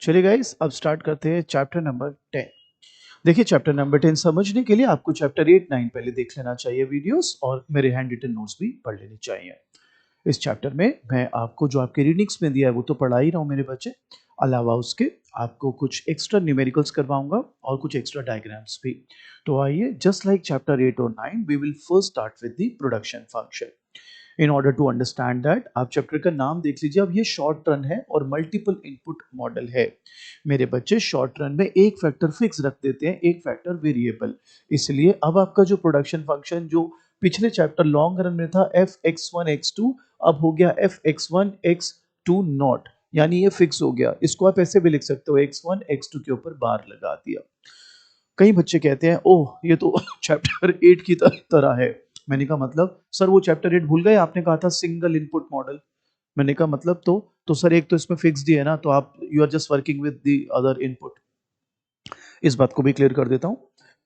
चलिए गाइस, अब स्टार्ट करते हैं चैप्टर नंबर 10। देखिए, चैप्टर नंबर 10 समझने के लिए आपको चैप्टर 8 9 पहले देख लेना चाहिए वीडियोस, और मेरे हैंड रिटन नोट्स भी पढ़ लेने चाहिए। इस चैप्टर में मैं आपको जो आपके रीडिंग्स में दिया है वो तो पढ़ा ही रहा हूँ मेरे बच्चे। अलावा उसके आपको कुछ एक्स्ट्रा न्यूमेरिकल्स करवाऊंगा और कुछ एक्स्ट्रा डायग्राम्स भी। तो आइए, जस्ट लाइक चैप्टर 8 और 9 we will first start with the production function. In order to understand that, आप चैप्टर का नाम देख लीजिए। अब ये शॉर्ट रन है और मल्टीपल इनपुट मॉडल है। मेरे बच्चे, शॉर्ट रन में एक फैक्टर फिक्स रख देते हैं, एक फैक्टर वेरिएबल। इसलिए अब आपका जो प्रोडक्शन फंक्शन जो पिछले चैप्टर लॉन्ग रन में था F X one X two, अब हो गया F X one X two naught, यानी ये फिक्स हो गया। इसको आप ऐसे भी लिख सकते हो, एक्स वन एक्स टू के ऊपर बार लगा दिया। कई बच्चे कहते हैं ओह ये तो चैप्टर 8 की तरह है। मैंने कहा मतलब सर वो चैप्टर 8 भूल गए, आपने कहा था सिंगल इनपुट मॉडल। मैंने कहा मतलब तो सर एक तो इसमें फिक्स्ड ही है ना, तो आप you are just working with the other input. इस बात को भी क्लियर कर देता हूं।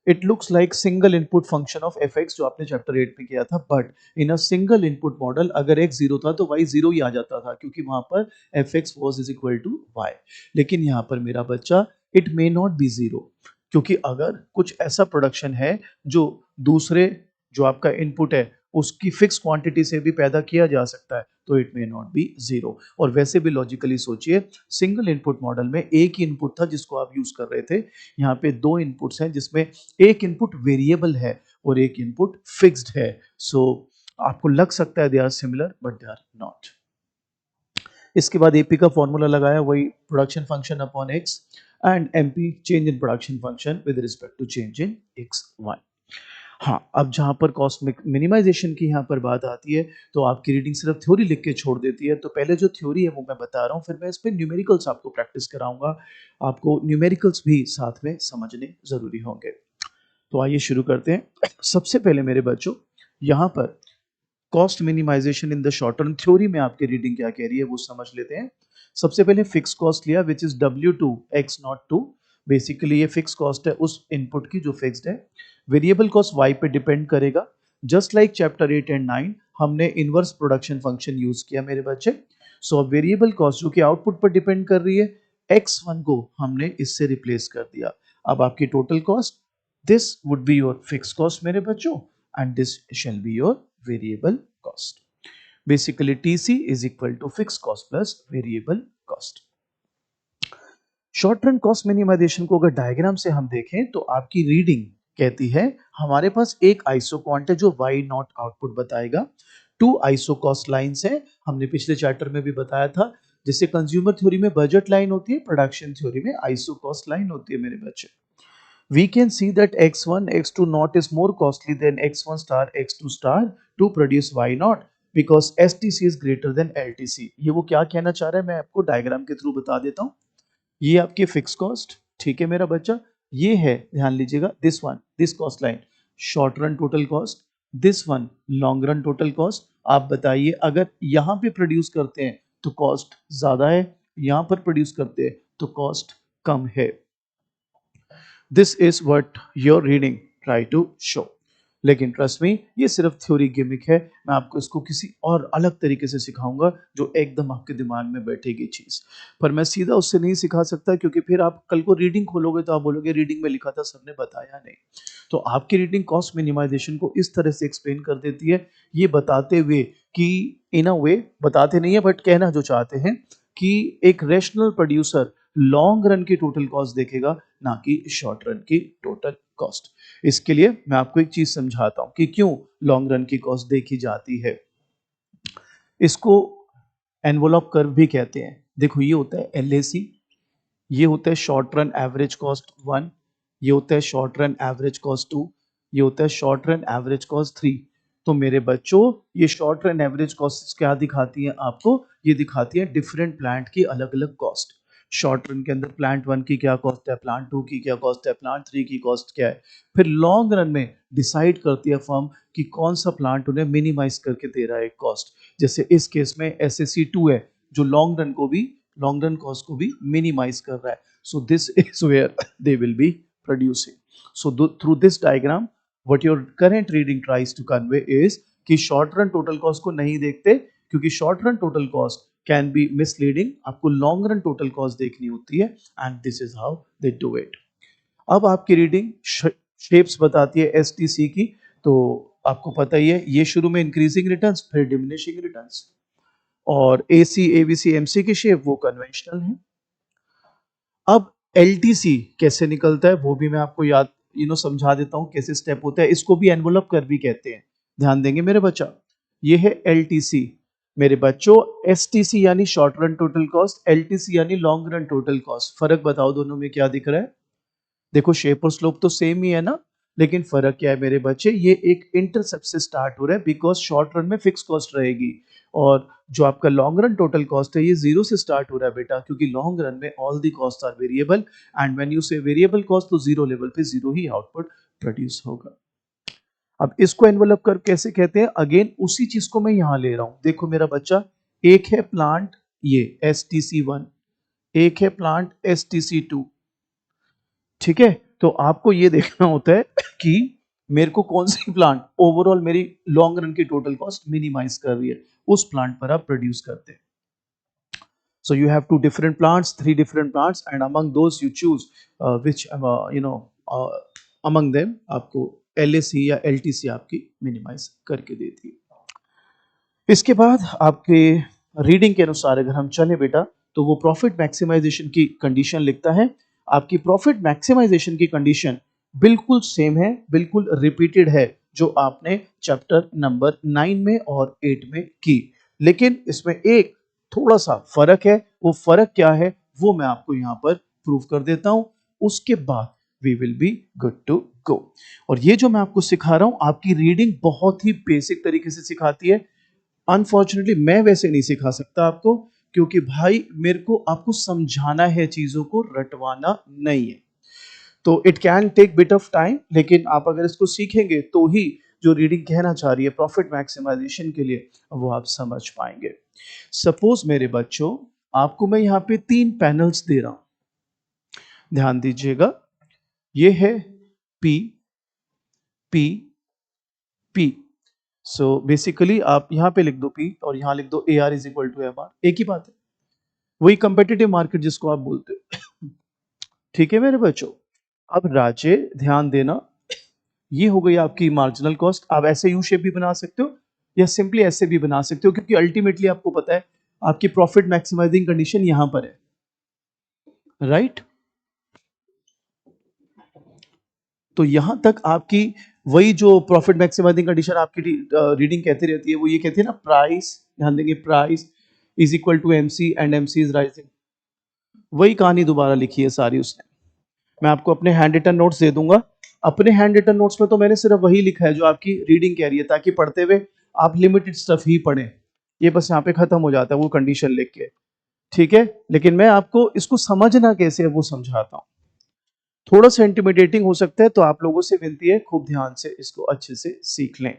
It looks like single input function of F X जो आपने चैप्टर 8 में किया था, but in a single input model अगर एक्स जीरो था तो वाई जीरो ही आ जाता था, क्योंकि वहां पर F X was is equal to Y. लेकिन यहाँ पर मेरा बच्चा, it may not be zero, क्योंकि अगर कुछ ऐसा प्रोडक्शन है जो दूसरे जो आपका इनपुट है उसकी फिक्स क्वांटिटी से भी पैदा किया जा सकता है, तो it may not be zero. और वैसे भी लॉजिकली सोचिए, सिंगल इनपुट मॉडल में एक ही इनपुट था जिसको आप यूज कर रहे थे। यहाँ पे दो इनपुट्स हैं जिसमें एक इनपुट वेरिएबल है और एक इनपुट फिक्स्ड है। सो आपको लग सकता है they are similar, but they are not. इसके बाद एपी का फॉर्मूला लगाया, वही production function upon X, and MP change in production function with respect to change in X Y. हाँ, अब जहां पर कॉस्ट मिनिमाइजेशन की यहाँ पर बात आती है, तो आपकी रीडिंग सिर्फ थ्योरी लिख के छोड़ देती है। तो पहले जो थ्योरी है वो मैं बता रहा हूँ, फिर मैं इस पे न्यूमेरिकल्स आपको प्रैक्टिस कराऊंगा। आपको न्यूमेरिकल्स भी साथ में समझने जरूरी होंगे। तो आइए शुरू करते हैं। सबसे पहले मेरे बच्चों, यहाँ पर cost minimization in the short term theory में आपकी रीडिंग क्या कह रही है वो समझ लेते हैं। सबसे पहले फिक्स कॉस्ट लिया which is W two X naught two. Basically ये फिक्स कॉस्ट है उस इनपुट की जो फिक्स्ड है। वेरिएबल कॉस्ट वाई पे डिपेंड करेगा। जस्ट लाइक चैप्टर 8 एंड 9 हमने इनवर्स प्रोडक्शन फंक्शन यूज किया मेरे बच्चे। सो वेरिएबल कॉस्ट जो कि आउटपुट पर डिपेंड कर रही है, x1 को हमने इससे रिप्लेस कर दिया। अब आपकी total cost, this would be your fix cost मेरे बच्चों, and this shall be your variable cost. Basically, TC is equal to fixed cost plus variable cost. Short run cost minimization को अगर डायग्राम से हम देखें तो आपकी रीडिंग कहती है हमारे पास एक आइसो क्वांट है जो वाई नॉट आउटपुट बताएगा। टू आइसो कॉस्ट लाइंस है, हमने पिछले चैप्टर में भी बताया था। जैसे कंज्यूमर थ्योरी में बजट लाइन होती है, प्रोडक्शन थ्योरी में आइसो कॉस्ट लाइन होती है मेरे बच्चे। We can see that x1 x2 naught is more costly than x1 star x2 star to produce y naught because STC is greater than LTC। ये वो क्या कहना चाह रहा है मैं आपको डायग्राम के थ्रू बता देता हूँ। ये आपकी फिक्स कॉस्ट, ठीक है मेरा बच्चा। ये है, ध्यान लीजिएगा, this one, this cost line short run total cost, this one long run total cost. आप बताइए, अगर यहाँ पे प्रोड्यूस करते हैं तो कॉस्ट ज्यादा है, यहाँ पर प्रोड्यूस करते हैं तो कॉस्ट कम है। This is what your reading try to show. लेकिन ट्रस्ट मी, ये सिर्फ थ्योरी गिमिक है। मैं आपको इसको किसी और अलग तरीके से सिखाऊंगा जो एकदम आपके दिमाग में बैठेगी चीज। पर मैं सीधा उससे नहीं सिखा सकता, क्योंकि फिर आप कल को रीडिंग खोलोगे तो आप बोलोगे रीडिंग में लिखा था सर ने बताया नहीं। तो आपकी रीडिंग कॉस्ट मिनिमाइजेशन को इस तरह से एक्सप्लेन कर देती है, ये बताते हुए कि इन अ वे, बताते नहीं है बट कहना जो चाहते हैं कि एक रेशनल प्रोड्यूसर लॉन्ग रन की टोटल कॉस्ट देखेगा, ना कि शॉर्ट रन की टोटल कॉस्ट। इसके लिए मैं आपको एक चीज समझाता हूं कि क्यों लॉन्ग रन की कॉस्ट देखी जाती है। इसको एनवलप कर्व भी कहते हैं। देखो, ये होता है LAC, ये होता है शॉर्ट रन एवरेज कॉस्ट 1, ये होता है शॉर्ट रन एवरेज कॉस्ट 2, ये होता है शॉर्ट रन एवरेज कॉस्ट 3। तो मेरे बच्चों, ये शॉर्ट रन एवरेज कॉस्ट क्या दिखाती है आपको? ये दिखाती है डिफरेंट प्लांट की अलग अलग कॉस्ट। शॉर्ट रन के अंदर प्लांट 1 की क्या कॉस्ट है, प्लांट 2 की क्या कॉस्ट है, प्लांट 3 की कॉस्ट क्या है। फिर लॉन्ग रन में डिसाइड करती है फर्म कि कौन सा प्लांट उन्हें मिनिमाइज करके दे रहा है कॉस्ट। जैसे इस केस में SAC2 है जो लॉन्ग रन कॉस्ट को भी मिनिमाइज कर रहा है। So this is where they will be producing. So through this diagram, what your current reading tries to convey is कि शॉर्ट रन टोटल कॉस्ट को नहीं देखते, क्योंकि short run total cost can be misleading, आपको long run total cost देखनी होती है and this is how they do it. अब आपकी रीडिंग शेप्स बताती है एसटीसी की, तो आपको पता ही है ये शुरू में इंक्रीजिंग रिटर्न्स फिर डिमिनिशिंग रिटर्न्स, और एसी एबीसी एमसी की शेप वो कन्वेंशनल है। अब एलटीसी कैसे निकलता है वो भी मैं आपको याद समझा देता हूं कैसे स्टेप होता है। इसको भी एनवलप कर्व भी कहते हैं, ध्यान देंगे मेरे बच्चा। ये है एलटीसी मेरे बच्चों। एसटीसी यानी short run total cost, LTC यानी लॉन्ग रन टोटल कॉस्ट। फर्क बताओ दोनों में क्या दिख रहा है? देखो शेप और स्लोप तो सेम ही है ना, लेकिन फर्क क्या है मेरे बच्चे, ये एक इंटरसेप्ट से स्टार्ट हो रहा है बिकॉज शॉर्ट रन में फिक्स कॉस्ट रहेगी, और जो आपका लॉन्ग रन टोटल कॉस्ट है ये जीरो से स्टार्ट हो रहा है बेटा, क्योंकि लॉन्ग रन में all the cost are variable and when you say variable cost तो जीरो लेवल पे जीरो ही आउटपुट प्रोड्यूस होगा। अब इसको एनवलप कर कैसे कहते हैं, अगेन उसी चीज को मैं यहां ले रहा हूं। देखो मेरा बच्चा, एक है प्लांट ये STC1, एक है प्लांट STC2, ठीक है। तो आपको ये देखना होता है कि मेरे को कौन सी प्लांट ओवरऑल मेरी लॉन्ग रन की टोटल कॉस्ट मिनिमाइज कर रही है, उस प्लांट पर आप प्रोड्यूस करते हैं। So you have two different plants, three different plants, and among those you choose which uh, among them आपको LAC या LTC आपकी मिनिमाइज करके देती है। इसके बाद आपके रीडिंग के अनुसार अगर हम चले बेटा, तो वो प्रॉफिट मैक्सिमाइजेशन की कंडीशन लिखता है। आपकी प्रॉफिट मैक्सिमाइजेशन की कंडीशन बिल्कुल सेम है, बिल्कुल रिपीटेड है जो आपने चैप्टर नंबर 9 में और 8 में की, लेकिन इसमें एक थोड़ा सा फर्क है। वो फर्क क्या है वो मैं आपको यहां पर प्रूव कर देता हूं, उसके बाद we will be good to go. और ये जो मैं आपको सिखा रहा हूं आपकी रीडिंग बहुत ही बेसिक तरीके से सिखाती है। अनफॉर्चुनेटली मैं वैसे नहीं सिखा सकता आपको, क्योंकि भाई मेरे को आपको समझाना है, चीजों को रटवाना नहीं है। तो it can take bit of time, लेकिन आप अगर इसको सीखेंगे तो ही जो रीडिंग कहना चाह रही है प्रॉफिट मैक्सिमाइजेशन के लिए वो आप समझ पाएंगे। सपोज मेरे बच्चों आपको मैं यहाँ पे 3 पैनल्स दे रहा हूं, ध्यान दीजिएगा। ये है P P P। So basically आप यहां पे लिख दो P और यहां लिख दो AR is equal to MR, एक ही बात है, वही कंपेटिटिव मार्केट जिसको आप बोलते हो। ठीक है मेरे बच्चों। अब राजे ध्यान देना, ये हो गई आपकी मार्जिनल कॉस्ट। आप ऐसे यू शेप भी बना सकते हो या सिंपली ऐसे भी बना सकते हो, क्योंकि अल्टीमेटली आपको पता है आपकी प्रॉफिट मैक्सिमाइजिंग कंडीशन यहां पर है, राइट। तो यहां तक आपकी वही जो प्रॉफिट मैक्सिमाइजिंग कंडीशन आपकी रीडिंग कहती रहती है, वो ये कहती है ना प्राइस, ध्यान देंगे, price is equal to MC and MC is rising. वही कहानी दोबारा लिखी है सारी उसने। मैं आपको अपने हैंड रिटन नोट्स दे दूंगा, अपने हैंड रिटन नोट्स में तो मैंने सिर्फ वही लिखा है जो आपकी रीडिंग कह रही है, ताकि पढ़ते हुए आप लिमिटेड स्टफ ही पढ़ें। ये बस यहाँ पे खत्म हो जाता है वो कंडीशन लिख के, ठीक है। लेकिन मैं आपको इसको समझना कैसे है वो समझाता हूँ। थोड़ा सा इंटिमिडेटिंग हो सकता है, तो आप लोगों से विनती है खूब ध्यान से इसको अच्छे से सीख लें।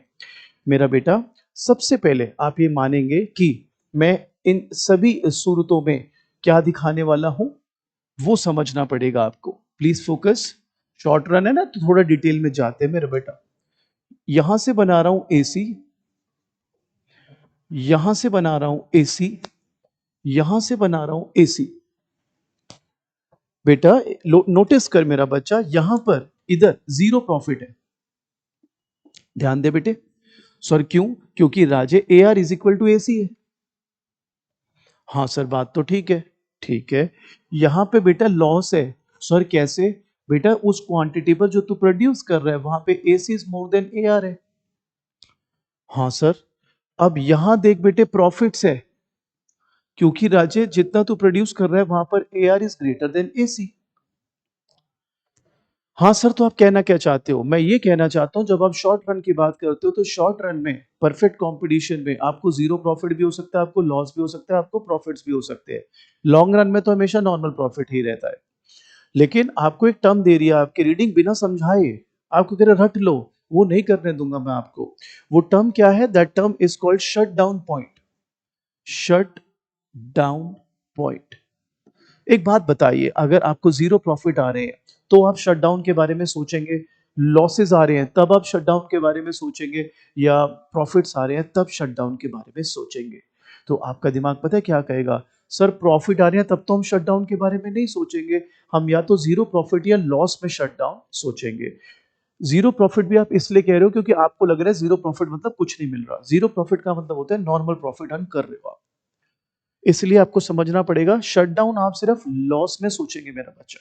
मेरा बेटा सबसे पहले आप ये मानेंगे कि मैं इन सभी सूरतों में क्या दिखाने वाला हूं वो समझना पड़ेगा आपको। प्लीज फोकस, शॉर्ट रन है ना तो थोड़ा डिटेल में जाते हैं मेरा बेटा। यहां से बना रहा हूं AC, यहां से बना रहा हूं AC, यहां से बना रहा हूं AC। बेटा नोटिस कर मेरा बच्चा, यहां पर इधर जीरो प्रॉफिट है, ध्यान दे बेटे। सर क्यों? क्योंकि राजे AR is equal to AC है। हाँ सर बात तो ठीक है, ठीक है। यहां पे बेटा लॉस है। सर कैसे? बेटा उस क्वांटिटी पर जो तू प्रोड्यूस कर रहा है वहां पे AC is more than AR है। हाँ सर। अब यहां देख बेटे प्रॉफिट्स है, क्योंकि राजे जितना तू प्रोड्यूस कर रहा है वहां पर AR is greater then AC। हाँ सर, तो आप कहना क्या चाहते हो? मैं ये कहना चाहता हूं जब आप शॉर्ट रन की बात करते हो तो शॉर्ट रन में परफेक्ट कंपटीशन में आपको जीरो प्रॉफिट भी हो सकता है, आपको लॉस भी हो सकता है, आपको प्रॉफिट्स भी हो सकते हैं। लॉन्ग रन में तो हमेशा नॉर्मल प्रॉफिट ही रहता है। लेकिन आपको एक टर्म दे रही है आपकी रीडिंग बिना समझाए, आपको कह रहे रट लो, वो नहीं करने दूंगा मैं आपको। वो टर्म क्या है? That term is called shut down point. Shut down point. एक बात बताइए, अगर आपको जीरो प्रॉफिट आ रहे हैं तो आप शटडाउन के बारे में सोचेंगे, लॉसेस आ रहे हैं तब आप शटडाउन के बारे में सोचेंगे, या प्रॉफिट्स आ रहे हैं तब शटडाउन के बारे में सोचेंगे? तो आपका दिमाग पता है क्या कहेगा, सर प्रॉफिट आ रहे हैं तब तो हम शटडाउन के बारे में नहीं सोचेंगे, हम या तो जीरो प्रॉफिट या लॉस में शटडाउन सोचेंगे। जीरो प्रॉफिट भी आप इसलिए कह रहे हो क्योंकि आपको लग रहा है जीरो प्रॉफिट मतलब कुछ नहीं मिल रहा। जीरो प्रॉफिट का मतलब होता है नॉर्मल प्रॉफिट अर्न कर रहे हो आप। इसलिए आपको समझना पड़ेगा शटडाउन आप सिर्फ लॉस में सोचेंगे मेरा बच्चा।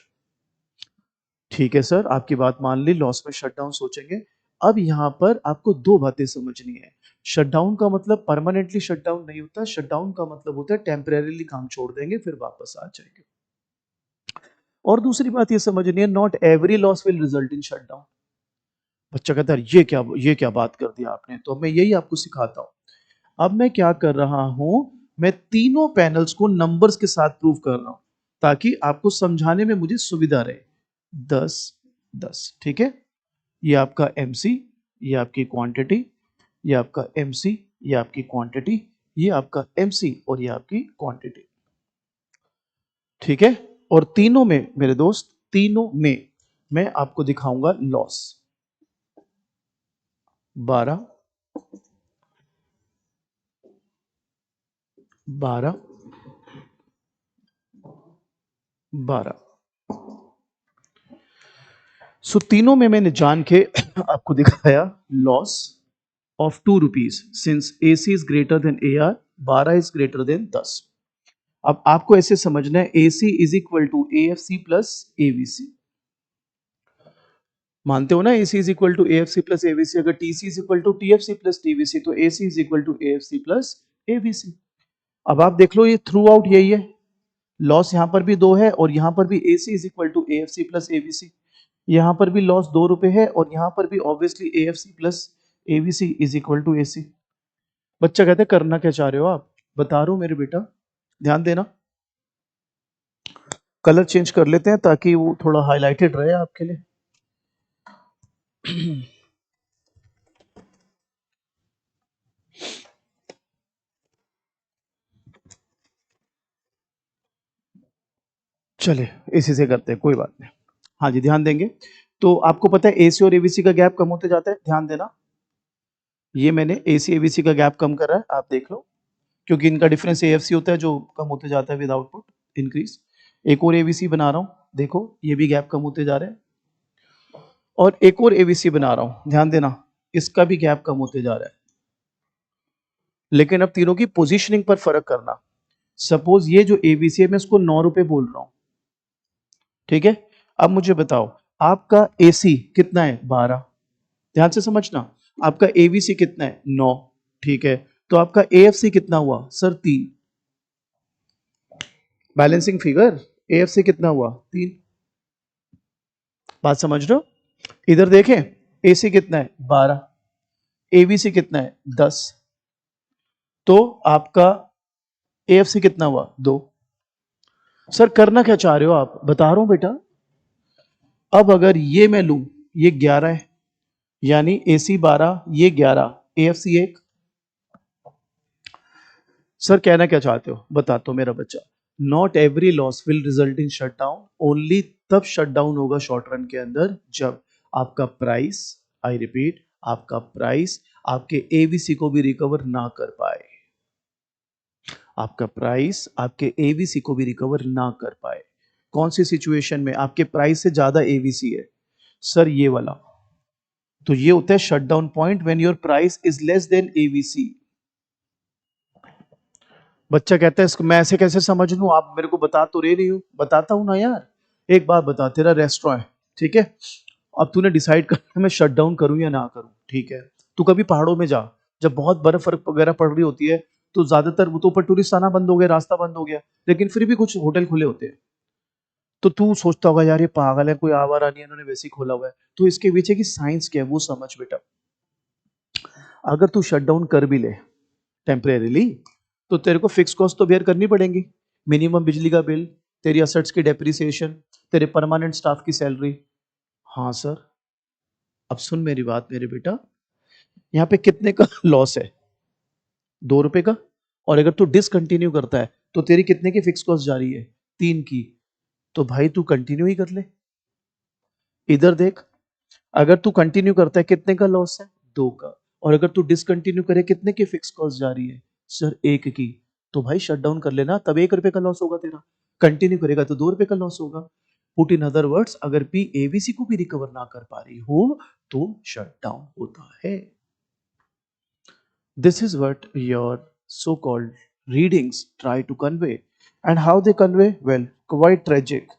ठीक है सर, आपकी बात मान ली, लॉस में शटडाउन सोचेंगे। अब यहां पर आपको दो बातें समझनी है। शटडाउन का मतलब परमानेंटली शटडाउन नहीं होता, शटडाउन का मतलब होता है टेम्परेरीली काम छोड़ देंगे फिर वापस आ जाएंगे। और दूसरी बात ये समझनी है, not every loss will result in shutdown. बच्चा कहता है ये क्या बात कर दिया आपने, तो मैं यही आपको सिखाता हूं। अब मैं क्या कर रहा हूं, मैं तीनों पैनल्स को नंबर्स के साथ प्रूव कर रहा हूं ताकि आपको समझाने में मुझे सुविधा रहे। 10 10, ठीक है। ये आपका MC, ये आपकी क्वांटिटी, ये आपका MC, ये आपकी क्वांटिटी, ये आपका MC और ये आपकी क्वांटिटी, ठीक है। और तीनों में मेरे दोस्त, तीनों में मैं आपको दिखाऊंगा लॉस। 12 12 12। सो तीनों में मैंने जान के आपको दिखाया loss of ₹2 since AC is greater than AR, 12 is greater than 10। अब आपको ऐसे समझना है AC is equal to AFC plus AVC। मानते हो ना AC is equal to AFC plus AVC। अगर TC is equal to TFC plus TVC तो AC is equal to AFC plus AVC। अब आप देख लो ये थ्रू आउट यही है, लॉस यहां पर भी 2 है और यहां पर भी AC is equal to AFC plus AVC। यहां पर भी लॉस ₹2 है और यहां पर भी obviously AFC plus AVC is equal to AC। बच्चा कहते करना क्या चाह रहे हो आप, बता रहा हूं मेरे बेटा, ध्यान देना। कलर चेंज कर लेते हैं ताकि वो थोड़ा हाईलाइटेड रहे आपके लिए। चलिए इसी से करते हैं, कोई बात नहीं। हाँ जी, ध्यान देंगे। तो आपको पता है AC और AVC का गैप कम होते जाता है, ध्यान देना। ये मैंने AC AVC का गैप कम कर रहा है, आप देख लो, क्योंकि इनका डिफरेंस AFC होता है जो कम होते जाता है विद आउटपुट इंक्रीज। एक और AVC बना रहा हूं, देखो ये भी गैप कम होते जा रहे हैं। और एक और AVC बना रहा हूं, ध्यान देना, इसका भी गैप कम होते जा रहा है। लेकिन अब तीनों की पोजीशनिंग पर फर्क करना। सपोज ये जो AVC है मैं इसको ₹9 बोल रहा हूं, ठीक है। अब मुझे बताओ आपका AC कितना है, 12। ध्यान से समझना, आपका AVC कितना है, 9, ठीक है। तो आपका AFC कितना हुआ सर, 3। बैलेंसिंग फिगर, AFC कितना हुआ, 3। बात समझ रहे हो? इधर देखें, AC कितना है, 12, AVC कितना है, 10, तो आपका AFC कितना हुआ, 2। सर करना क्या चाह रहे हो आप, बता रहा हूं बेटा। अब अगर ये मैं लूं, ये 11 है, यानी AC 12, ये 11, AFC 1। सर कहना क्या चाहते हो, बता तो मेरा बच्चा। Not every loss will result in shutdown, only तब शटडाउन होगा शॉर्ट रन के अंदर जब आपका प्राइस, आई रिपीट, आपका प्राइस आपके एवीसी को भी रिकवर ना कर पाए। आपका प्राइस आपके एवीसी को भी रिकवर ना कर पाए। कौन सी सिचुएशन में आपके प्राइस से ज्यादा एवीसी है, सर ये वाला। तो ये होता है shutdown point when your price is less than AVC. बच्चा कहता है इसको मैं ऐसे कैसे समझ लूं, आप मेरे को बता तो रहे नहीं हो। बताता हूं ना यार। एक बात बता, तेरा रेस्टोरेंट है, ठीक है। अब तूने डिसाइड करना मैं शट डाउन करूं या ना करूं, ठीक है। तू कभी पहाड़ों में जा, जब बहुत बर्फ वगैरह पड़ रही होती है तो ज्यादातर वो तो ऊपर टूरिस्ट आना बंद हो गया, रास्ता बंद हो गया, लेकिन फिर भी कुछ होटल खुले होते हैं। तो तू सोचता होगा यार ये पागल है, कोई आवारा नहीं है, इन्होंने वैसे ही खोला हुआ है। तो इसके पीछे की साइंस क्या है वो समझ बेटा। अगर तू शट डाउन कर भी ले टेम्परेरीली तो तेरे को फिक्स कॉस्ट तो बेयर करनी पड़ेंगी। मिनिमम बिजली का बिल, तेरी असेट्स की डेप्रिसिएशन, तेरे परमानेंट स्टाफ की सैलरी। हाँ सर, अब सुन मेरी बात मेरे बेटा, यहाँ पे कितने का लॉस है, ₹2 का। और अगर तू डिसकंटिन्यू करता है तो तेरी कितने की फिक्स कॉस्ट जा रही है, 3 की। तो भाई तू कंटिन्यू ही कर ले। इधर देख, अगर तू कंटिन्यू करता है कितने का लॉस है, 2 का। और अगर तू डिसकंटिन्यू करे कितने की फिक्स कॉस्ट जा रही है, सर 1 की। तो भाई शट डाउन कर लेना, तब 1 रुपए का लॉस होगा तेरा। कंटिन्यू करेगा तो 2 रुपए का लॉस होगा। पुट इन अदर वर्ड्स, अगर पी एबीसी को भी रिकवर ना कर पा रही हो तो शट डाउन होता है। This is what your so called readings try to convey, and how they convey, well quite tragic.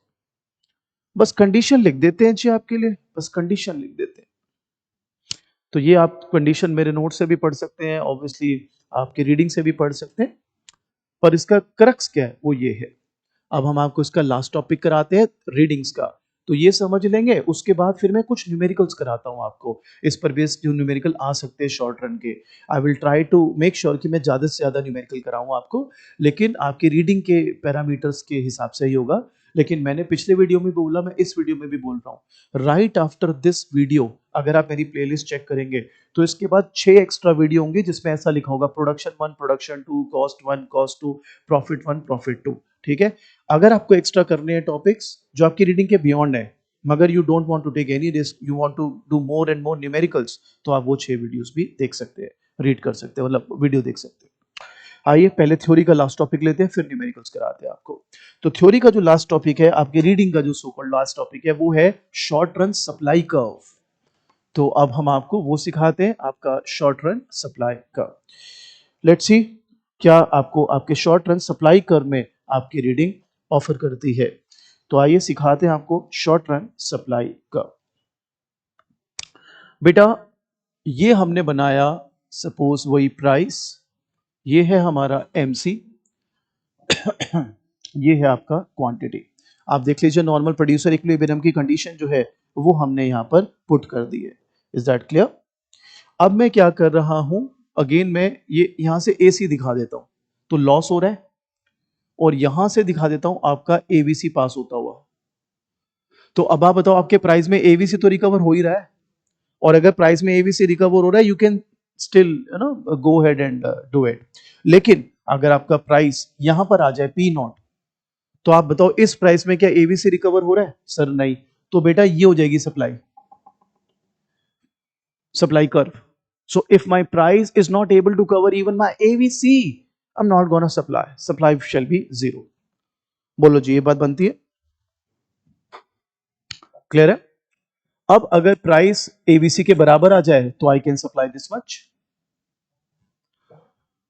बस कंडीशन लिख देते हैं जी आपके लिए, बस कंडीशन लिख देते हैं। तो ये आप कंडीशन मेरे नोट से भी पढ़ सकते हैं, ऑब्वियसली आपकी रीडिंग से भी पढ़ सकते हैं, पर इसका क्रक्स क्या है वो ये है। अब हम आपको इसका लास्ट टॉपिक कराते हैं रीडिंग्स का, तो ये समझ लेंगे, उसके बाद फिर मैं कुछ न्यूमेरिकल्स कराता हूं आपको, इस पर बेस्ड जो न्यूमेरिकल आ सकते हैं शॉर्ट रन के। I will try to make sure कि मैं ज़्यादा से ज़्यादा न्यूमेरिकल कराऊं आपको, लेकिन आपकी रीडिंग के पैरामीटर्स के हिसाब से ही होगा। लेकिन मैंने पिछले वीडियो में भी बोला, मैं इस वीडियो में भी बोल रहा हूँ, राइट आफ्टर दिस वीडियो अगर आप मेरी प्लेलिस्ट चेक करेंगे तो इसके बाद 6 एक्स्ट्रा वीडियो होंगे जिसमें ऐसा लिखा होगा production 1, production 2, cost 1, cost 2, profit 1, profit 2। ठीक है, अगर आपको एक्स्ट्रा करने हैं टॉपिक्स जो आपकी रीडिंग के बियॉन्ड है, मगर you don't want to take any risk, you want to do more and more numericals, तो आप वो 6 वीडियोस भी देख सकते हैं, रीड कर सकते हैं, मतलब वीडियो देख सकते हैं। आइए पहले थ्योरी का लास्ट टॉपिक लेते हैं, फिर न्यूमेरिकल्स कराते हैं आपको। तो थ्योरी का जो लास्ट टॉपिक है, आपकी रीडिंग का जो सो कॉल्ड लास्ट टॉपिक है, वो है शॉर्ट रन सप्लाई कर्व। तो अब हम आपको वो सिखाते हैं, आपका short run supply curve. Let's see क्या आपको आपके शॉर्ट रन सप्लाई कर्व में आपकी रीडिंग ऑफर करती है। तो आइए सिखाते हैं आपको शॉर्ट रन सप्लाई कर्व। बेटा ये हमने बनाया, सपोज वही प्राइस, ये है हमारा एमसी, ये है आपका क्वांटिटी। आप देख लीजिए नॉर्मल प्रोड्यूसर इक्विलिब्रियम की कंडीशन जो है वो हमने यहां पर पुट कर दी है। Is that clear? अब मैं क्या कर रहा हूं, अगेन मैं ये यहां से एसी दिखा देता हूं, तो लॉस हो रहा है, और यहां से दिखा देता हूं आपका एबीसी पास होता हुआ। तो अब आप बताओ, आपके प्राइस में एबीसी तो रिकवर हो ही रहा है, और अगर प्राइस में एबीसी रिकवर हो रहा है, you can still go head and do it. लेकिन अगर आपका प्राइस यहां पर आ जाए पी नॉट, तो आप बताओ इस प्राइस में क्या एबीसी रिकवर हो रहा है? सर नहीं। तो बेटा ये हो जाएगी supply curve. So if my price is not able to cover even my ABC, I'm not gonna supply. Supply shall be 0. बोलो जी, ये बात बनती है? क्लियर है? अब अगर प्राइस ABC के बराबर आ जाए तो I can supply this much.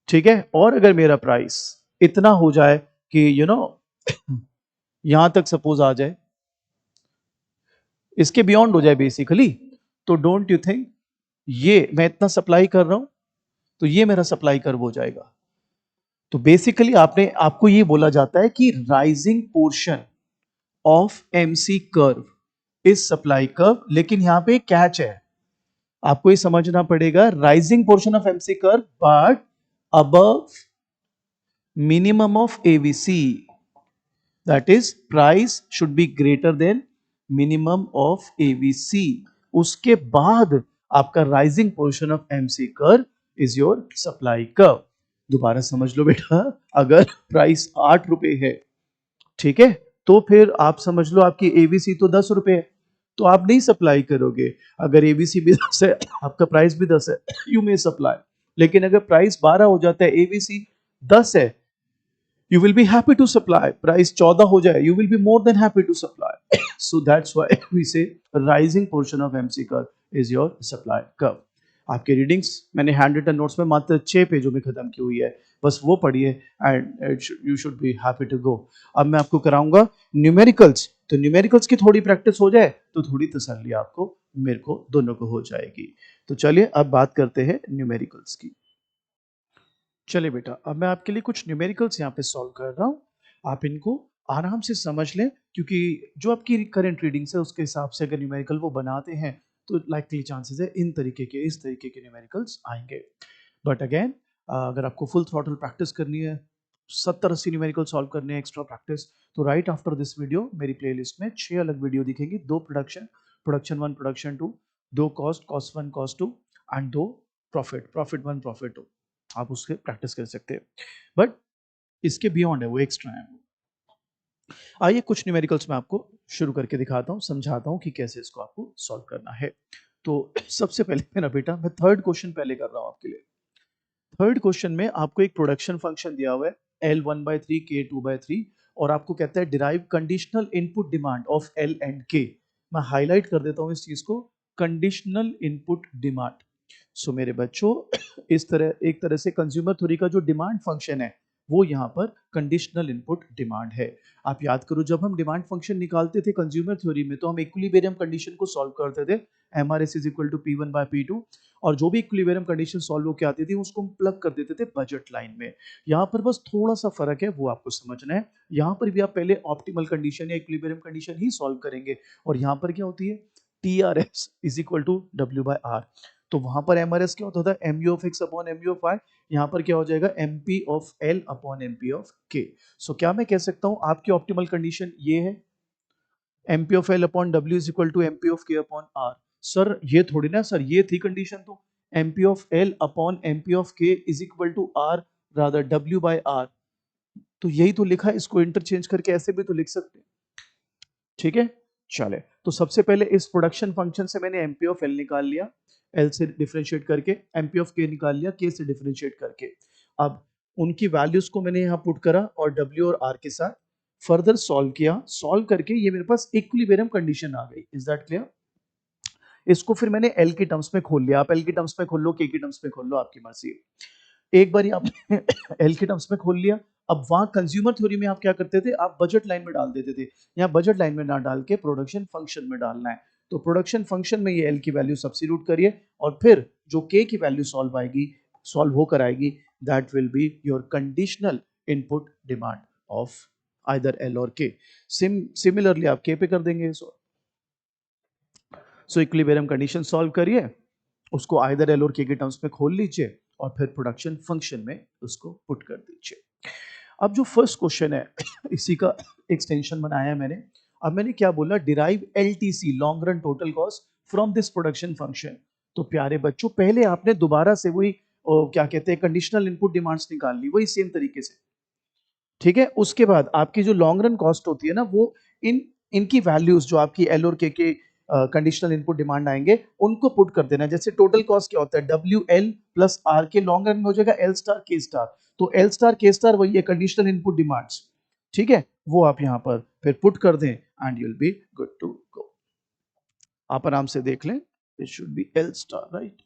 ठीक है, और अगर मेरा प्राइस इतना हो जाए कि यहां तक सपोज आ जाए, इसके बियॉन्ड हो जाए बेसिकली, तो डोंट यू थिंक ये मैं इतना सप्लाई कर रहा हूं तो ये मेरा सप्लाई कर्व हो जाएगा। तो बेसिकली आपको ये बोला जाता है कि rising portion of MC curve is supply curve. लेकिन यहां पे कैच है, आपको ये समझना पड़ेगा, rising portion of MC curve but above minimum of AVC, that is price should be greater than minimum of AVC. उसके बाद आपका rising portion of MC curve is your supply curve. दोबारा समझ लो बेटा, अगर प्राइस 8 रुपए है, ठीक है, तो फिर आप समझ लो आपकी एबीसी तो 10 रुपए है, तो आप नहीं सप्लाई करोगे। अगर एबीसी भी 10 है, आपका प्राइस भी 10 है, यू मे सप्लाई। लेकिन अगर प्राइस 12 हो जाता है, एबीसी 10 है, you will be happy to supply. Price 14 हो जाए, you will be more than happy to supply. So that's why we say rising portion of MC curve is your supply curve. आपके readings मैंने hand written notes में मात्र 6 पेजों में खत्म की हुई है, बस वो पढ़िए and you should be happy to go. अब मैं आपको कराऊंगा न्यूमेरिकल्स, तो न्यूमेरिकल्स की थोड़ी प्रैक्टिस हो जाए तो थोड़ी तसल्ली आपको मेरे को दोनों को हो जाएगी। तो चलिए अब बात करते हैं न्यूमेरिकल्स की। चलिए बेटा, अब मैं आपके लिए कुछ न्यूमेरिकल्स यहाँ पे सॉल्व कर रहा हूँ, आप इनको आराम से समझ लें, क्योंकि जो आपकी करंट रीडिंग्स है उसके हिसाब से अगर न्यूमेरिकल वो बनाते हैं तो लाइकली चांसेस है इस तरीके के न्यूमेरिकल्स आएंगे। बट अगेन, अगर आपको फुल थ्रॉटल प्रैक्टिस करनी है, 70-80 न्यूमेरिकल सॉल्व करने हैं एक्स्ट्रा प्रैक्टिस, तो राइट आफ्टर दिस वीडियो मेरी प्लेलिस्ट में 6 अलग वीडियो दिखेंगी, 2 production 1, production 2, 2 cost 1, cost 2 and 2 profit 1, profit 2। आप उसके प्रैक्टिस कर सकते हैं, बट इसके बियॉन्ड है, वो एक्स्ट्रा है। आइए कुछ न्यूमेरिकल्स मैं आपको शुरू करके दिखाता हूं, समझाता हूं कि कैसे इसको आपको सॉल्व करना है। तो सबसे पहले मेरा बेटा, मैं थर्ड क्वेश्चन पहले कर रहा हूं आपके लिए। थर्ड क्वेश्चन में आपको एक प्रोडक्शन फंक्शन दिया हुआ है, L1/3 K2/3 और आपको कहता है derive conditional input demand of L and K। मैं हाईलाइट कर देता हूं इस चीज को, कंडीशनल इनपुट डिमांड। सो मेरे बच्चों इस तरह एक तरह से कंज्यूमर थ्योरी का जो डिमांड फंक्शन है वो यहाँ पर कंडीशनल इनपुट डिमांड है। आप याद करो जब हम डिमांड फंक्शन निकालते थे कंज्यूमर थ्योरी में तो हम इक्विलिब्रियम कंडीशन को सॉल्व करते थे, MRS is equal to P1/P2, और जो भी इक्विलिब्रियम कंडीशन सॉल्व होकर आती थी उसको हम प्लग कर देते थे बजट लाइन में। यहाँ पर बस थोड़ा सा फर्क है वो आपको समझना है। यहाँ पर भी आप पहले ऑप्टिमल कंडीशन या इक्विलिब्रियम कंडीशन ही सॉल्व करेंगे और यहाँ पर क्या होती है TRS is equal to W/R। तो वहां पर MRS क्या होता था MU of X upon MU of Y, यहाँ पर क्या हो जाएगा MP of L upon MP of K। सो क्या मैं कह सकता हूं आपकी ऑप्टिमल कंडीशन ये है MP of L upon W is equal to MP of K upon R। Sir ये थोड़ी ना सर, ये थी कंडीशन तो MP of L upon MP of K is equal to R rather W/R। तो यही तो लिखा है, इसको इंटरचेंज करके ऐसे भी तो लिख सकते हैं। ठीक है चले, तो सबसे पहले इस प्रोडक्शन फंक्शन से मैंने MP ऑफ L निकाल लिया, L से डिफरेंशिएट करके, MP ऑफ K निकाल लिया, K से डिफरेंशिएट करके। अब उनकी वैल्यूज को मैंने यहाँ पुट करा और W और R के साथ फर्दर सॉल्व किया। सॉल्व करके ये मेरे पास इक्विलिब्रियम कंडीशन आ गई। Is that clear? इसको फिर मैंने L के टर्म्स में खोल लिया। आप L के टर्म्स में खोल लो, K के टर्म्स में खोल लो, आपकी मर्जी। एक बार आपने L के टर्म्स में खोल लिया, अब वहां कंज्यूमर थ्योरी में आप क्या करते थे, आप बजट लाइन में डाल देते थे। यहाँ बजट लाइन में ना डाल के प्रोडक्शन फंक्शन में डालना है। तो प्रोडक्शन फंक्शन में ये L की वैल्यू सब्स्टिट्यूट करिए और फिर जो K की वैल्यू सॉल्व आएगी, सॉल्व होकर आएगी, that will be your conditional input demand of either L और K। सिमिलरली आप K पे कर देंगे। सो इक्विलिब्रियम कंडीशन सॉल्व करिए, उसको आइदर L और K के टर्म्स में खोल लीजिए और फिर प्रोडक्शन फंक्शन में उसको पुट कर दीजिए। अब जो फर्स्ट क्वेश्चन है इसी का एक्सटेंशन बनाया है मैंने। अब मैंने क्या बोला, derive LTC long run total cost from this production function. तो प्यारे बच्चों पहले आपने दोबारा से वही क्या कहते हैं कंडीशनल इनपुट डिमांड्स निकाल ली वही सेम तरीके से। ठीक है, उसके बाद आपकी जो लॉन्ग रन कॉस्ट होती है ना वो इनकी वैल्यूज जो आपकी L और K के कंडीशनल इनपुट डिमांड आएंगे उनको पुट कर देना। जैसे टोटल कॉस्ट क्या होता है WL प्लस R के लॉन्ग रन में हो जाएगा L स्टार K स्टार, तो L स्टार K स्टार वही है कंडीशनल इनपुट डिमांड्स। ठीक है, वो आप यहां पर फिर पुट कर दें and you will be good to go. आप आराम से देख लें, it should be L star right.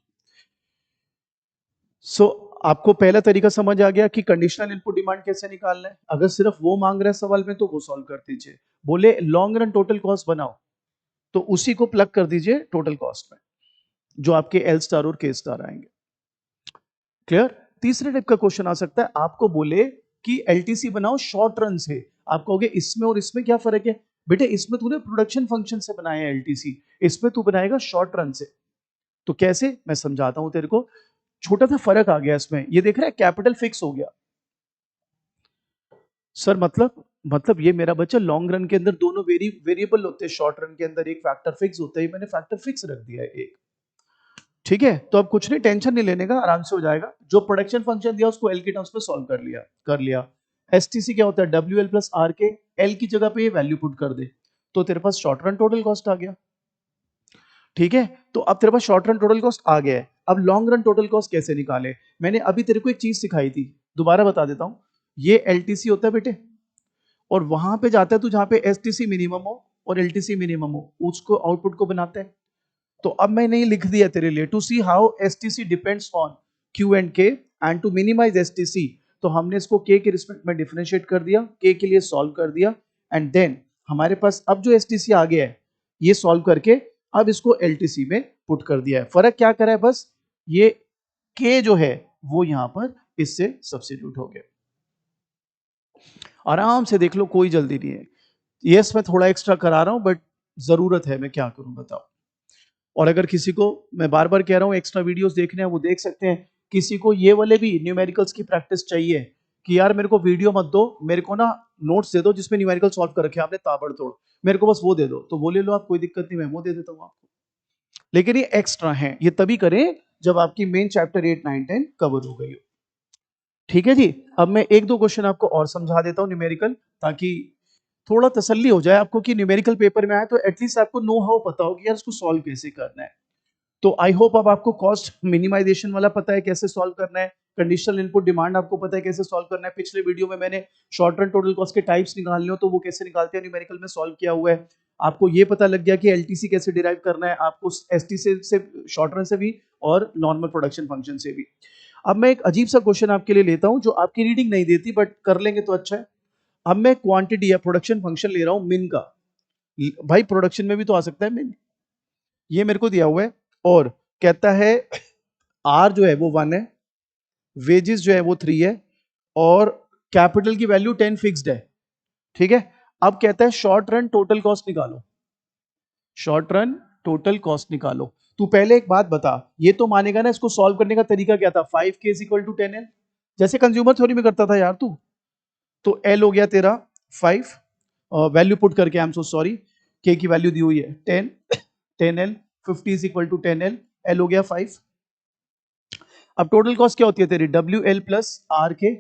So आपको पहला तरीका समझ आ गया कि कंडीशनल इनपुट डिमांड कैसे निकालना है। अगर सिर्फ वो मांग रहा है सवाल में तो वो सॉल्व कर दीजिए। बोले लॉन्ग रन टोटल कॉस्ट बनाओ तो उसी को प्लग कर दीजिए टोटल कॉस्ट में, जो आपके L स्टार और K स्टार आएंगे। क्लियर? तीसरे टाइप का क्वेश्चन आ सकता है, आपको बोले कि LTC बनाओ शॉर्ट रन से। आप कहोगे इसमें और इसमें क्या फर्क है? बेटे इसमें तूने प्रोडक्शन फंक्शन से बनाया है LTC, इसमें तू बनाएगा शॉर्ट रन से। तो कैसे, मैं समझाता हूं तेरे को। छोटा सा फर्क आ गया इसमें, ये देख रहा है कैपिटल फिक्स हो गया। सर मतलब ये मेरा बच्चा लॉन्ग रन के अंदर दोनों वेरिएबल होते हैं, शॉर्ट रन के अंदर एक फैक्टर फिक्स होता है, मैंने फैक्टर फिक्स रख दिया है एक। ठीक है, तो अब कुछ नहीं, टेंशन नहीं लेने का, आराम से हो जाएगा। जो प्रोडक्शन फंक्शन दिया उसको L के टर्म्स में सॉल्व कर लिया। STC क्या होता है WL प्लस R के, L की जगह पे ये वैल्यू पुट कर दे तो तेरे पास शॉर्ट रन टोटल कॉस्ट आ गया। ठीक है, तो अब तेरे पास शॉर्ट रन टोटल कॉस्ट आ गया है। अब लॉन्ग रन टोटल कॉस्ट कैसे निकाले, मैंने अभी तेरे को एक चीज सिखाई थी, दोबारा बता देता हूं। ये LTC होता है बेटे, और वहां पे जाता है तू जहां पे STC मिनिमम हो और LTC मिनिमम हो, उसको आउटपुट को बनाते हैं। तो अब मैंने ये लिख दिया तेरे लिए, to see how STC depends on Q and K and to minimize STC। तो हमने इसको K के रिस्पेक्ट में डिफरेंशिएट कर दिया, K के लिए सॉल्व कर दिया, एंड देन हमारे पास अब जो STC आ गया है ये सॉल्व करके अब इसको LTC में पुट कर दिया है। फर्क क्या करा है, बस ये K जो है वो यहां पर इससे सब्स्टिट्यूट हो गया। आराम से देख लो, कोई जल्दी नहीं है। यस मैं थोड़ा एक्स्ट्रा करा रहा हूं बट जरूरत है, मैं क्या करूं बताओ। और अगर किसी को, मैं बार बार कह रहा हूं एक्स्ट्रा वीडियोस देखने हैं वो देख सकते हैं। किसी को ये वाले भी न्यूमेरिकल्स की प्रैक्टिस चाहिए कि यार मेरे को वीडियो मत दो, मेरे को ना नोट्स दे दो जिसमें न्यूमेरिकल सॉल्व कर रखे हैं आपने ताबड़तोड़, मेरे को बस वो दे दो, तो वो ले लो आप, कोई दिक्कत नहीं, मैं वो दे देता हूं आपको। लेकिन ये एक्स्ट्रा है, ये तभी करें जब आपकी मेन चैप्टर 8, 9, 10 कवर हो गई हो। ठीक है जी, अब मैं एक दो क्वेश्चन आपको और समझा देता हूं न्यूमेरिकल, ताकि थोड़ा तसल्ली हो जाए आपको कि न्यूमेरिकल पेपर में आए तो एटलीस्ट आपको नो हाउ पता हो कि यार इसको सॉल्व कैसे करना है। तो आई होप अब आपको कॉस्ट मिनिमाइजेशन वाला पता है कैसे सॉल्व करना है, कंडीशनल इनपुट डिमांड आपको पता है कैसे सॉल्व करना है। पिछले वीडियो में मैंने शॉर्ट रन टोटल कॉस्ट के टाइप्स निकालने हो तो वो कैसे निकालते हैं न्यूमेरिकल में सॉल्व किया हुआ है। आपको ये पता लग गया कि एलटीसी कैसे डिराइव करना है, आपको एसटी से शॉर्ट रन से भी और नॉर्मल प्रोडक्शन फंक्शन से भी। अब मैं एक अजीब सा क्वेश्चन आपके लिए लेता हूं जो आपकी रीडिंग नहीं देती, बट कर लेंगे तो अच्छा है। अब मैं क्वांटिटी या प्रोडक्शन फंक्शन ले रहा हूं मिन का। भाई प्रोडक्शन में भी तो आ सकता है मिन। ये मेरे को दिया हुआ है और कहता है आर जो है वो 1 है, वेजेस जो है वो 3 है और कैपिटल की वैल्यू 10 फिक्स्ड है। ठीक है, अब कहता है शॉर्ट रन टोटल कॉस्ट निकालो। शॉर्ट रन टोटल कॉस्ट निकालो। तू पहले एक बात बता, ये तो मानेगा ना इसको सॉल्व करने का तरीका क्या था, 5k is equal to 10l, जैसे कंज्यूमर थ्योरी में करता था यार तू। तो l हो गया तेरा 5, वैल्यू पुट करके, I am so sorry, k की वैल्यू दी हुई है 10, 10l, 50 is equal to 10l, l हो गया 5। अब टोटल कॉस्ट क्या होती है तेरी, WL प्लस आर के।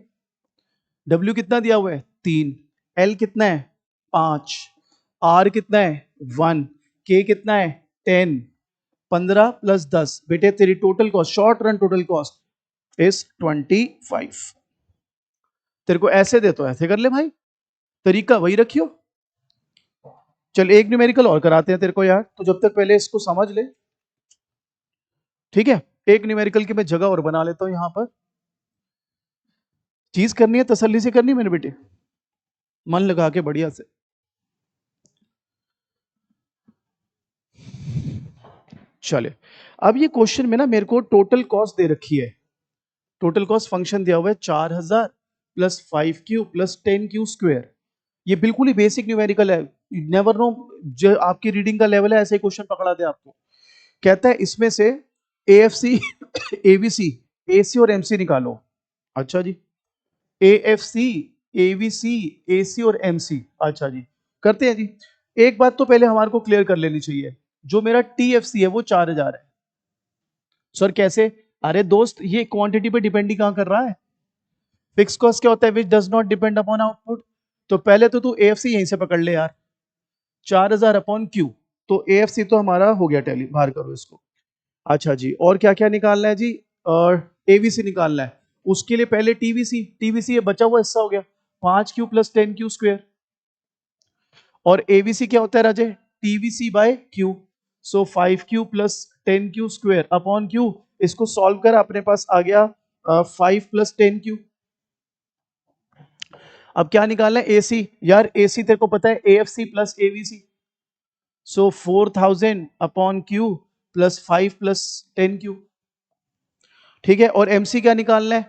W कितना दिया हुआ है 3, L कितना है 5, R कितना है 1, K कितना है 10, 15 प्लस 10, बेटे तेरी total cost, short run total cost is 25। तेरे को ऐसे दे तो ऐसे कर ले भाई, तरीका वही रखियो। चल एक न्यूमेरिकल और कराते हैं तेरे को यार, तो जब तक पहले इसको समझ ले। ठीक है, एक न्यूमेरिकल की मैं जगह और बना लेता हूं यहां पर। चीज करनी है तसल्ली से करनी है मेरे बेटे, मन लगा के बढ़िया से। चले, अब ये क्वेश्चन में ना मेरे को टोटल कॉस्ट दे रखी है। टोटल कॉस्ट फंक्शन दिया हुआ है 4000 plus 5q plus 10q square. ये बिल्कुल ही बेसिक न्यूमेरिकल है, नेवर नो जो आपकी रीडिंग का लेवल है ऐसे क्वेश्चन पकड़ा दे आपको। कहता है इसमें से एएफसी, एबीसी, एसी और एमसी निकालो। अच्छा जी, एएफसी, एबीसी, एसी और एमसी, अच्छा जी करते हैं जी। एक बात तो पहले हमारे को क्लियर कर लेनी चाहिए, जो मेरा टीएफसी है वो 4000 है। सर कैसे, अरे दोस्त ये क्वांटिटी पे डिपेंड ही कहां कर रहा है। फिक्स कॉस्ट क्या होता है, which does not depend upon output. तो पहले तो तू एएफसी यहीं से पकड़ ले यार, 4000 अपॉन क्यू। तो एएफसी तो हमारा हो गया, टैली बाहर करो इसको। अच्छा जी, और क्या क्या निकालना है जी, और एवीसी निकालना है। उसके लिए पहले टीवीसी, टीवीसी ये बचा हुआ हिस्सा हो गया 5q प्लस 10q स्क्वायर। और एवीसी क्या होता है राजे, टीवीसी बाय क्यू। सो 5q plus 10q square upon Q. इसको सॉल्व कर, अपने पास आ गया 5 प्लस 10q। अब क्या निकालना है, एसी। यार एसी तेरे को पता है एएफसी प्लस एवीसी। सो 4000 upon Q plus 5 plus 10q। ठीक है, और एमसी क्या निकालना है,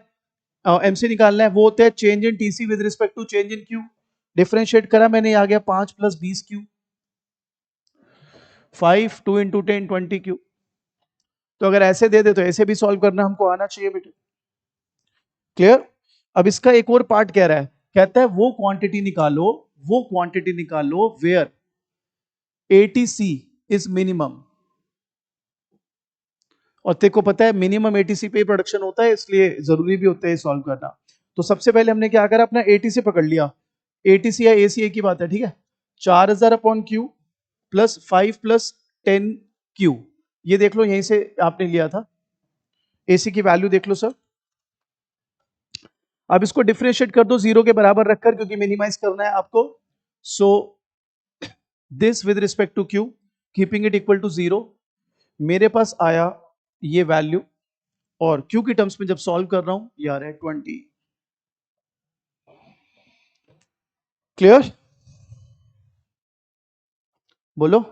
एमसी निकालना है, वो होता है change in TC with respect to change in Q. Differentiate करा मैंने, आ गया 5 प्लस 20q, 5 2 इंटू 10 20q। तो अगर ऐसे दे दे तो ऐसे भी सॉल्व करना हमको आना चाहिए बेटे। क्लियर। अब इसका एक और पार्ट कह रहा है, कहता है वो क्वांटिटी निकालो, वो क्वांटिटी निकालो वेयर एटीसी इज मिनिमम। और तेरे को पता है मिनिमम एटीसी पे प्रोडक्शन होता है, इसलिए जरूरी भी होता है सॉल्व करना। तो सबसे पहले हमने क्या करा, अपना एटीसी पकड़ लिया। एटीसी या एसीए की बात है, ठीक है। 4000 upon Q plus 5 plus 10q, ये देख लो यहीं से आपने लिया था। एसी की वैल्यू देख लो सर। अब इसको डिफरेंशिएट कर दो जीरो के बराबर रखकर, क्योंकि मिनिमाइज करना है आपको। So this with respect to Q, keeping it equal to zero. मेरे पास आया ये वैल्यू, और क्यू की टर्म्स में जब सॉल्व कर रहा हूं ये आ रहा है 20। क्लियर, बोलो।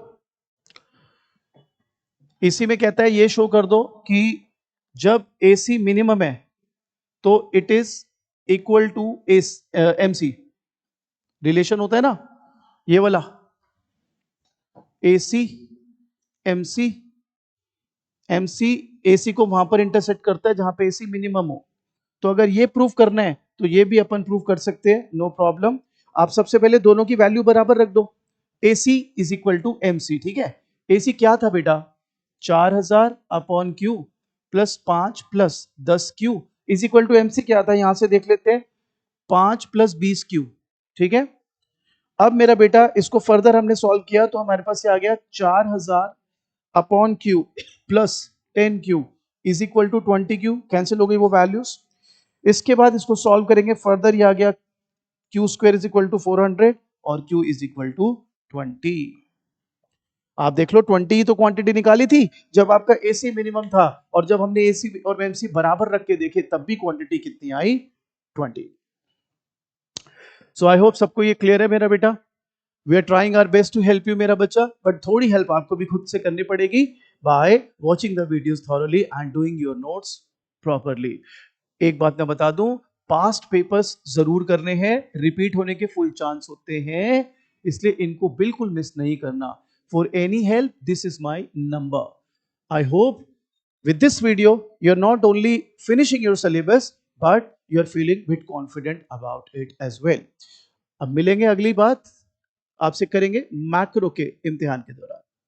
इसी में कहता है ये शो कर दो कि जब एसी मिनिमम है तो it is equal to MC. Relation होता है ना ये वाला, एसी एमसी, एमसी एसी को वहां पर इंटरसेक्ट करता है जहां पे एसी मिनिमम हो। तो अगर ये प्रूव करना है तो ये भी अपन प्रूव कर सकते हैं, नो प्रॉब्लम। आप सबसे पहले दोनों की वैल्यू बराबर रख दो, AC is equal to MC. ठीक है, AC क्या था बेटा, 4000 upon Q plus 5 plus 10q is equal to MC क्या था, यहां से देख लेते हैं, 5 प्लस 20q। ठीक है, अब मेरा बेटा इसको फर्दर हमने सॉल्व किया तो हमारे पास ये आ गया 4000 upon Q plus 10q is equal to 20q। Cancel हो गई वो वैल्यूज। इसके बाद इसको सॉल्व करेंगे फर्दर, ये आ गया Q square is equal to 400 और क्यू इज इक्वल टू 20। आप देख लो 20 ही तो क्वांटिटी निकाली थी जब आपका एसी मिनिमम था, और जब हमने एसी और एमसी बराबर रख के देखे तब भी क्वांटिटी कितनी आई, 20। सो आई होप सबको ये क्लियर है मेरा बेटा। We are trying our best to help you मेरा बच्चा, बट थोड़ी हेल्प आपको भी खुद से करनी पड़ेगी by watching the videos thoroughly and doing your notes properly. एक बात मैं बता दूं, पास्ट पेपर्स जरूर करने हैं, रिपीट होने के फुल चांस होते हैं, इसलिए इनको बिल्कुल मिस नहीं करना। For any help this is my number. I hope with this video you're not only finishing your syllabus but you're feeling bit confident about it as well। अब मिलेंगे, अगली बात आपसे करेंगे मैक्रो के इम्तिहान के दौरान।